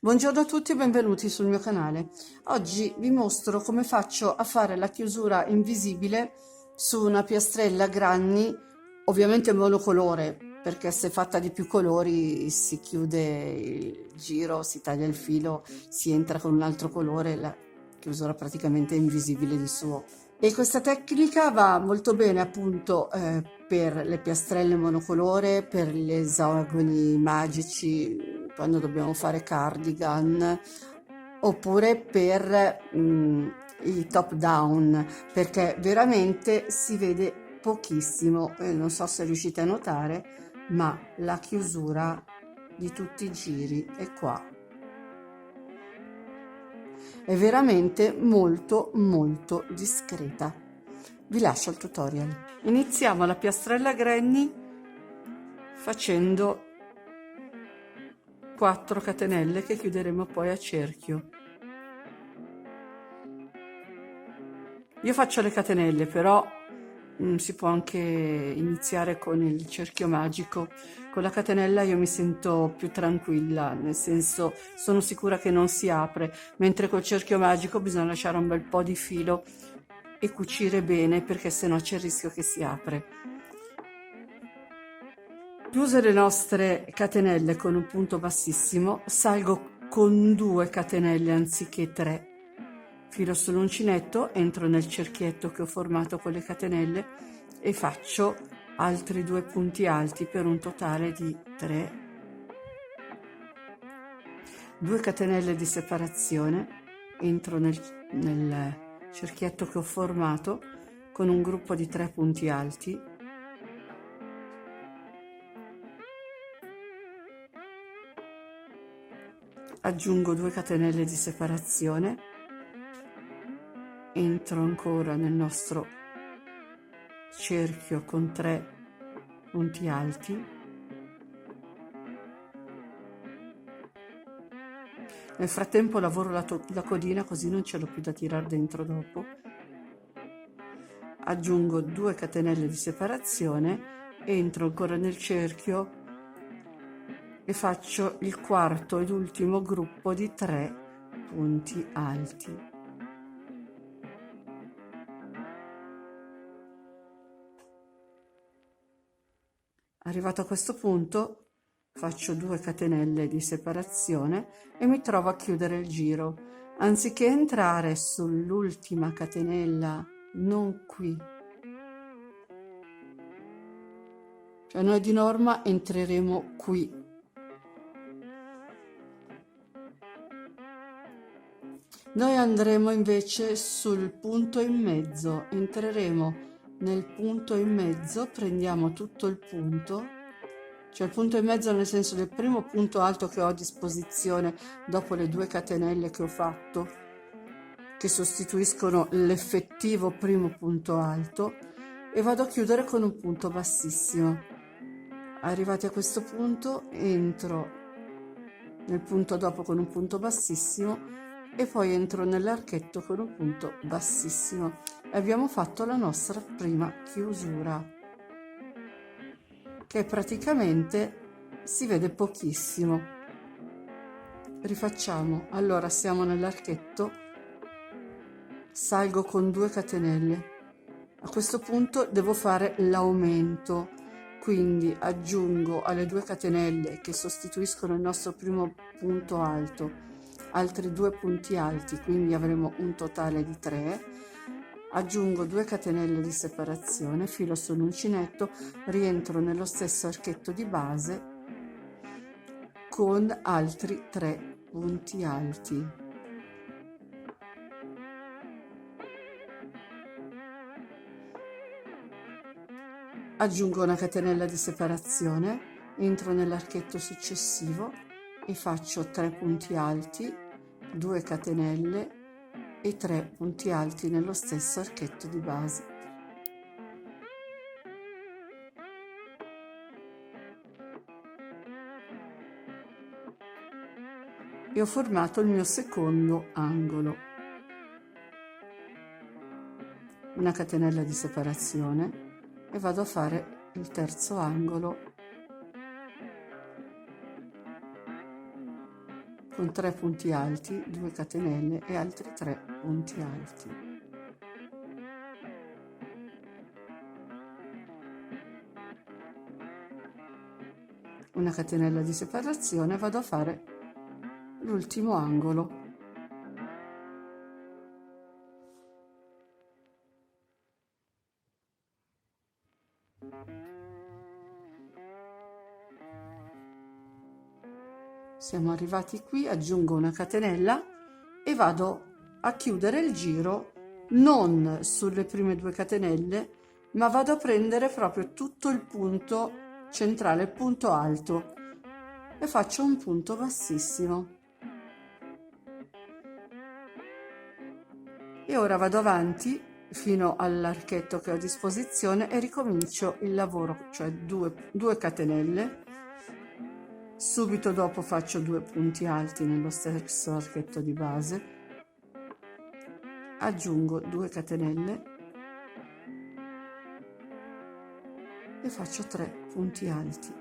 Buongiorno a tutti e benvenuti sul mio canale. Oggi vi mostro come faccio a fare la chiusura invisibile su una piastrella Granny, ovviamente monocolore, perché se fatta di più colori si chiude il giro, si taglia il filo, si entra con un altro colore, la chiusura praticamente è invisibile di suo. E questa tecnica va molto bene appunto per le piastrelle monocolore, per gli esagoni magici quando dobbiamo fare cardigan, oppure per i top down, perché veramente si vede pochissimo. Non so se riuscite a notare, ma la chiusura di tutti i giri è qua. È veramente molto discreta. Vi lascio il tutorial. Iniziamo la piastrella Granny facendo 4 catenelle che chiuderemo poi a cerchio. Io faccio le catenelle, però si può anche iniziare con il cerchio magico. Con la catenella io mi sento più tranquilla, nel senso sono sicura che non si apre, mentre col cerchio magico bisogna lasciare un bel po' di filo e cucire bene, perché sennò c'è il rischio che si apre. Chiuse le nostre catenelle con un punto bassissimo, salgo con 2 catenelle anziché 3, filo sull'uncinetto, entro nel cerchietto che ho formato con le catenelle e faccio altri 2 punti alti per un totale di 3, 2 catenelle di separazione, entro nel cerchietto che ho formato con un gruppo di 3 punti alti, aggiungo 2 catenelle di separazione, entro ancora nel nostro cerchio con 3 punti alti, nel frattempo lavoro la codina così non ce l'ho più da tirare dentro dopo, aggiungo 2 catenelle di separazione, entro ancora nel cerchio e faccio il quarto ed ultimo gruppo di 3 punti alti. Arrivato a questo punto faccio 2 catenelle di separazione e mi trovo a chiudere il giro. Anziché entrare sull'ultima catenella, non qui, cioè noi di norma entreremo qui. Noi andremo invece sul punto in mezzo, entreremo nel punto in mezzo, prendiamo tutto il punto, cioè il punto in mezzo nel senso del primo punto alto che ho a disposizione dopo le 2 catenelle che ho fatto, che sostituiscono l'effettivo primo punto alto, e vado a chiudere con un punto bassissimo. Arrivati a questo punto entro nel punto dopo con un punto bassissimo e poi entro nell'archetto con un punto bassissimo e abbiamo fatto la nostra prima chiusura, che praticamente si vede pochissimo. Rifacciamo. Allora siamo nell'archetto, salgo con 2 catenelle, a questo punto devo fare l'aumento, quindi aggiungo alle 2 catenelle che sostituiscono il nostro primo punto alto altri 2 punti alti, quindi avremo un totale di 3, aggiungo 2 catenelle di separazione, filo sull'uncinetto, rientro nello stesso archetto di base con altri 3 punti alti. Aggiungo una catenella di separazione, entro nell'archetto successivo e faccio 3 punti alti, 2 catenelle e 3 punti alti nello stesso archetto di base. E ho formato il mio secondo angolo. Una catenella di separazione e vado a fare il terzo angolo con 3 punti alti, 2 catenelle e altri 3 punti alti. Una catenella di separazione, vado a fare l'ultimo angolo. Siamo arrivati qui, aggiungo una catenella e vado a chiudere il giro non sulle prime 2 catenelle, ma vado a prendere proprio tutto il punto centrale, il punto alto, e faccio un punto bassissimo. E ora vado avanti fino all'archetto che ho a disposizione e ricomincio il lavoro, cioè 2 catenelle. Subito dopo faccio 2 punti alti nello stesso archetto di base, aggiungo 2 catenelle e faccio 3 punti alti.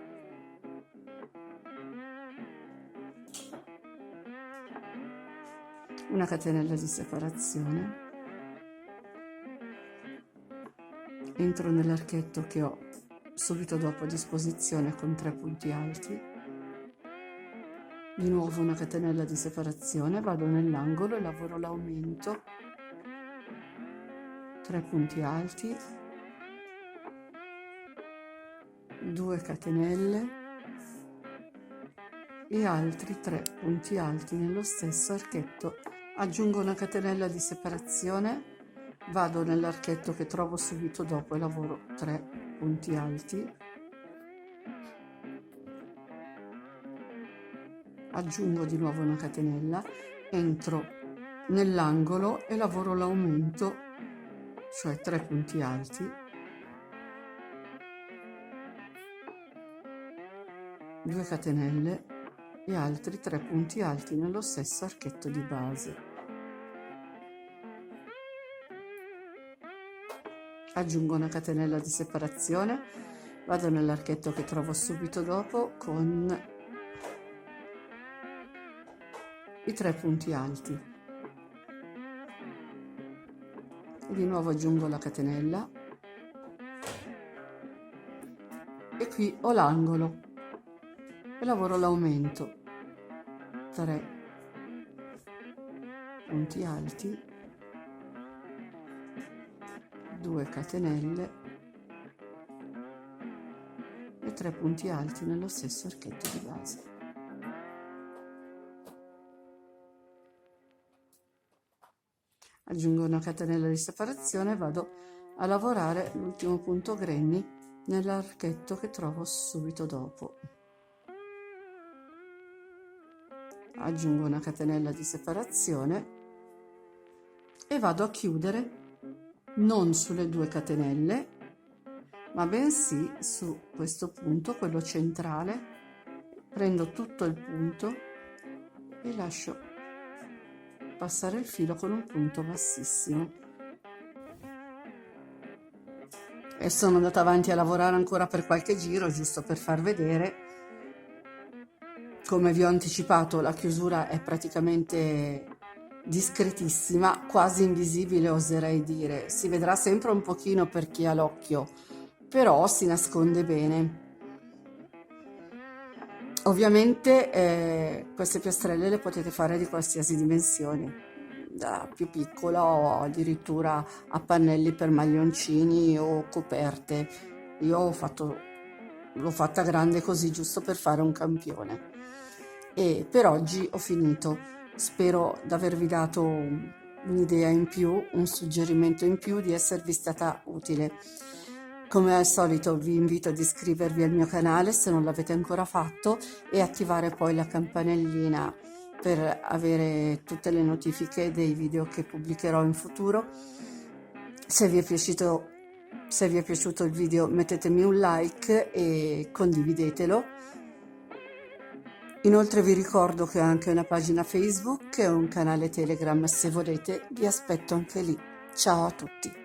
Una catenella di separazione, entro nell'archetto che ho subito dopo a disposizione con 3 punti alti. Di nuovo una catenella di separazione, vado nell'angolo e lavoro l'aumento, 3 punti alti, 2 catenelle e altri 3 punti alti nello stesso archetto. Aggiungo una catenella di separazione, vado nell'archetto che trovo subito dopo e lavoro 3 punti alti. Aggiungo di nuovo una catenella, entro nell'angolo e lavoro l'aumento, cioè 3 punti alti, 2 catenelle e altri 3 punti alti nello stesso archetto di base. Aggiungo una catenella di separazione, vado nell'archetto che trovo subito dopo con i 3 punti alti e di nuovo aggiungo la catenella e qui ho l'angolo e lavoro l'aumento, 3 punti alti, 2 catenelle e 3 punti alti nello stesso archetto di base. Aggiungo una catenella di separazione e vado a lavorare l'ultimo punto granny nell'archetto che trovo subito dopo. Aggiungo una catenella di separazione e vado a chiudere non sulle 2 catenelle, ma bensì su questo punto, quello centrale. Prendo tutto il punto e lascio passare il filo con un punto bassissimo e sono andata avanti a lavorare ancora per qualche giro, giusto per far vedere. Come vi ho anticipato, la chiusura è praticamente discretissima, quasi invisibile, oserei dire. Si vedrà sempre un pochino per chi ha l'occhio, però si nasconde bene. Ovviamente queste piastrelle le potete fare di qualsiasi dimensione, da più piccola o addirittura a pannelli per maglioncini o coperte. Io l'ho fatta grande così, giusto per fare un campione. E per oggi ho finito. Spero di avervi dato un'idea in più, un suggerimento in più, di esservi stata utile. Come al solito vi invito ad iscrivervi al mio canale se non l'avete ancora fatto e attivare poi la campanellina per avere tutte le notifiche dei video che pubblicherò in futuro. Se vi è piaciuto il video, mettetemi un like e condividetelo. Inoltre vi ricordo che ho anche una pagina Facebook e un canale Telegram, se volete vi aspetto anche lì. Ciao a tutti!